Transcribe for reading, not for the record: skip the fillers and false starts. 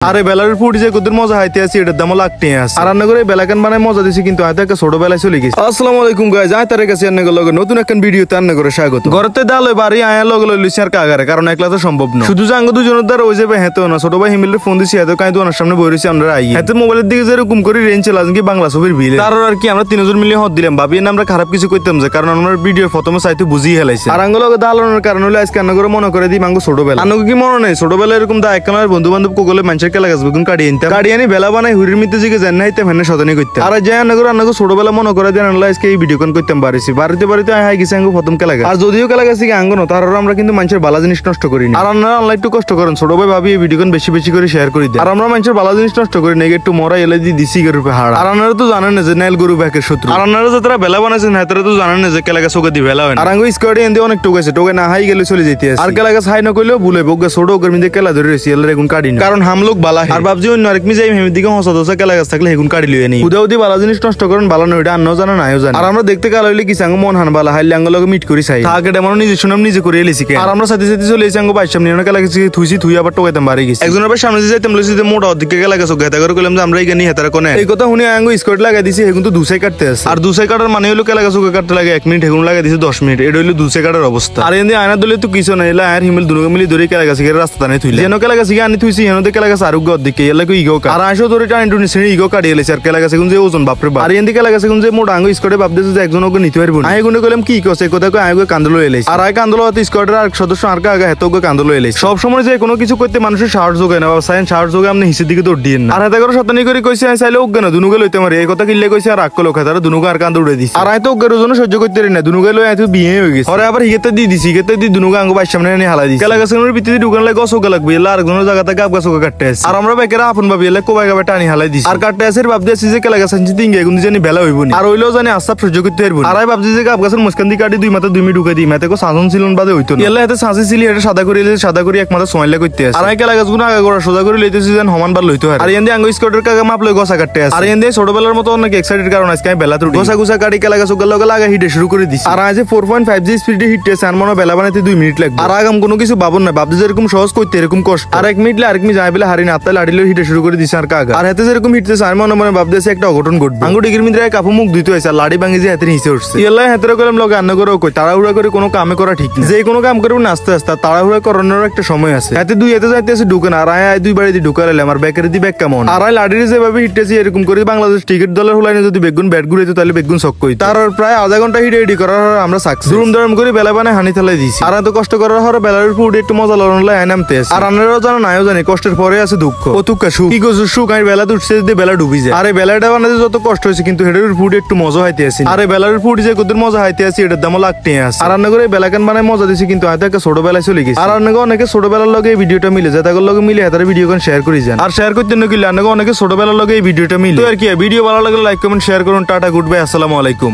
আরে বেলার ফুটি যে কত মজা হাইতে আছে এটার দাম লাখ টাকা আছে। আর রান্না করে বেলাকান বানায় মজা দিছি, কিন্তু হয়তো একটা ছোট বেলায় চলে গেছে। আসসালামু আলাইকুম গাইস, আই তার কাছে রান্না লগে নতুন একটা ভিডিওতে রান্না করে স্বাগত। ঘরতে ডাল বাড়ি আয়া লগে লইছি আর কাগারে, কারণ একলা তো সম্ভব না। শুধু জাঙ্গ দুজনের দ্বারা ওই যাবে হেতো না। ছোট ভাই হিমিলের ফোন দিছি, এত কাই তো ওনার সামনে বই রইছি আমরা আই। হেতে মোবাইলের দিকে যেরকম করে রেঞ্জ চলে কি বাংলা ছবির বিলে। তার আর কি আমরা তিনজন মিলে হদ দিলাম, ভাবি না আমরা খারাপ কিছু কইতাম যে, কারণ আমরা ভিডিও প্রথমে চাইতে বুঝিয়ে হেলাইছে। আর আঙ্গ লগে দালানোর কারণ হলো আজকে রান্না করে মনে করে দিই মাঙ্গো ছোটবেলা। আঙ্গ কি মনে নেই ছোটবেলা এরকম দা একখানা বন্ধু বান্ধব কোগলে মানুষের কেলা গাছ বেগুন কাটিয়ে আনতাম, কাটিয়ে আনি বেলা বানাই হুড়ির মধ্যে জিগে জান নাইতে ফেনে সদানি করতাম। আর যে রান্না করে ছোটবেলা মনে করে দিয়ে আনলা আজকে এই ভিডিও কোন করতাম বাড়িছি। বাড়িতে হাই গেছে আঙ্গো প্রথম কেলা গাছ। আর যদিও কেলা গাছ কি আঙ্গ না, তার আমরা কিন্তু মানুষের ভালো জিনিস নষ্ট করি না। আর আপনারা আল্লাহ একটু কষ্ট করেন, ছোট ভাই ভাবি এই ভিডিও কোন বেশি বেশি করে শেয়ার করে দেয়। আর আমরা মানুষের ভালো জিনিস নষ্ট করি না, একটু মরা এলে দিয়ে দিছি রূপে হাড়। আর আপনারা তো জানেন না যে নাইল গরু ব্যাকের শত্রু। আর আপনারা যারা বেলা বানাইছেন তারা তো জানেন না যে কেলা গাছ ওকে দিয়ে বেলা হয়। আর আঙ্গো স্কোয়াডে এনে অনেক টোকাইছে, টোকে না হাই গেলে চলে যেতে আছে। আর কেলা গাছ হাই না করলেও ভুলে বগা ছোট ওকে মিদে কেলা ধরে রয়েছে এলে এখন কাটি না, কারণ হাম লোক বালা। আর ভাবছি অন্য আরেক মি যাই হেমির দিকে হসা দোসা কেলা গাছ থাকলে এখন কাটি লিয়ে নেই। উদা উদি ভালো জিনিস নষ্ট করেন ভালো না, ওইটা আন্নাও জানা নাইও জানে। আর আমরা দেখতে কালা হইলে কি সাঙ্গ মন হান বালা হাইলে আঙ্গো লগে মিট করি চাই থাকে ডেমন নিজে শুনাম নিজে করে এলিছি। আর আমরা সাথে সাথে চলে এসে আঙ্গো বাইশ সামনে কেলা গেছি থুইছি থুই আবার টোকাইতাম বাড়ি গেছি। একজনের আবার সামনে যাইতাম লইছি যে মোটা দিকে কেলা গেছো গেতা করে কইলাম যে আমরা এখানে হেতারা কোনে। এই কথা শুনে আঙ্গো স্কোয়াড লাগাই দিছি, এখন তো দুসাই কাটতে আছে। আর দুসাই কাটার মানে হলো কেলা গেছো কাটতে লাগে 1 মিনিট, এখন লাগাই দিছি 10 মিনিট। এটা হলো দুসাই কাটার অবস্থা। আর এনে আয়না দলে তো কিছু না, এলা আর হিমেল দুনো মিলি ধরে কেলা গেছে রাস্তা টানে থুইলে যেন কেলা গেছে আনি থুইছি হেনতে কেলা গেছে আরোগ্য দিকে এলা কই ইগো আর আইসো ধরে টাইন টুনি শ্রেণী ইগো কাটিয়ে এলেছে। আর কেলা গেছে এখন যে ওজন বাপরে বাপ। আর এনে কেলা গেছে এখন যে মোটা আঙ্গো স্কোয়াডে ভাবতেছে যে একজন ওকে নিতে পারবো না। আই গুনে কইলাম কি কইছে কথা কই আইগো কান্দলো এলেছে। আর আই কান্দলো হাতে স্কোয়াডের আর সদস্য আর কা হেতো ওকে কান্দলো এলেছে। সব সময় যে কোনো কিছু করতে মানুষের সাহস যোগায় না, বাবা সাইন সাহস যোগায় আপনি হিসের দিকে দৌড় দিয়েন না। আর হাতে করে শতানি করে কইছে আই চাইলে ওকে না দুনুকে লইতে মারে, এই কথা কিল্লে কইছে আর আক্কল ওকে তারা দুনুকে আর কান্দ উড়ে দিছে। আর আই তো ওকে জন্য সহ্য করতে পারি না, দুনুকে লই আই তো বিয়ে হয়ে গেছে। আর আবার হিগেতে দি দিছি, হিগেতে দি দুনুকে আঙ্গো বাইশ সামনে এনে হালাই দিছি। কেলা গাছের ভিতরে ঢুকান লাগে গছ ওকে লাগবে এলা আরেকজনের জায়গাতে গাব গাছ ওকে কাটতে আছে। আর আমরা বেকেরা আপন ভাবি এলা কোবাই গাবে টানি হালাই দিছি। আর কাটতে আছে ভাবতে আছি যে কেলা গাছ আনছি তিন এখন জানি বেলা হইব না। আর হইলেও জানি আস্তা সহ্য করতে পারবো। আর আই ভাবছি যে গাব গাছের মুসকান দিয়ে কাটি 2 মাথা 2 মিনিট ঢুকাই দিই, মাথা কো সাজন ছিলন বাদে হইতো না। এলা এতে সাঁচি ছিলি এটা সাদা করে এলে সাদা করে এক মাথা সোয়াইলা করতে আছে। আর আই কেলা গাছগুলো আগা করে সোজা করে লইতেছি যেন সমান বার লইতে হয়। আর এন্ডে আঙ্গো স্কোয়াডের কাকা মাপ লই গছা কাটতে আছে। আর এন্ডে ছোটবেলার মতো অনেক এক্সাইটেড কারণ আজকে আমি বেলা তুই গছা গুছা কাটি কেলা গাছ ওকে লগে লাগা হিটে শুরু করে দিছি। আর আজ 4.5G স্পিডে হিটতেছে, আর মনে বেলা বানাইতে 2 মিনিট লাগবে। আর আগাম কোনো কিছু ভাবন না, ভাবতে যেরকম সহজ করতে এরকম কষ্ট। আর 1 মিনিট আরেক মি যাই বলে হারি না আত্তা লাড়িলে হিটে শুরু করে দিছে। আর কাকা আর হাতে যেরকম হিটতেছে আর মনে ভাবতেছে একটা অঘটন ঘটবে। আঙ্গো ডিগির মিদ্রে কাপু মুখ দিতে হইছে, আর লাড়ি ভাঙি যে হাতে নিচে উঠছে। ইয়াল্লা হাতের কলম লগে আন্ন করে কই তাড়াহুড়া করে কোনো কামে করা ঠিক না। যে কোনো কাম করব না আস্তে আস্তে, তাড়াহুড়া করানোর একটা সময় আছে। হাতে দুই হাতে যাইতে আছে ঢুকে না। আর আয় 2 বাড়ি দিয়ে ঢুকাইলাম আর ব্যাকের দি ব্যাক কেমন। আর আয় লাড়ির যেভাবে হিটতেছি এরকম করে বাংলাদেশ ক্রিকেট দলের হুলাইনে যদি বেগুন ব্যাট ঘুরাইতো তাহলে বেগুন শক কই। তার প্রায় আধা ঘন্টা হিট রেডি করার আমরা সাকসেস ধুম ধরম করে বেলা বানায় হানি থালাই দিছি। আর এত কষ্ট করার হরে বেলার উপর একটু মজা লড়নলাই নামতে আছে। আর আপনারাও জানেন আয়ও জানি কষ্টের পরে আছে দুঃখ ও তুক্কা সুখ। কি কইছো সুখ আমি বেলা উঠছে দিয়ে বেলা ডুবি যায়। আরে বেলাটা বানাতে যত কষ্ট হয়েছে কিন্তু হেডের ফুড একটু মজা হাইতে আছে। আরে বেলার ফুড যে কত মজা হাইতে আছে এটার দাম লাখ টাকা আছে। আর রান্না করে বেলাকান বানায় মজা দিছি, কিন্তু হয়তো একটা ছোটবেলায় চলে গেছে। আর রান্না অনেকে ছোটবেলার লগে এই ভিডিওটা মিলে যায়, তাদের লগে মিলে তারা ভিডিও কোন শেয়ার করে যান। আর শেয়ার করতে নকিলে রান্না অনেকে ছোটবেলার লগে এই ভিডিওটা মিলে। তো আর কি ভিডিও ভালো লাগলে লাইক কমেন্ট শেয়ার করুন। টাটা গুড বাই, আসসালামু আলাইকুম।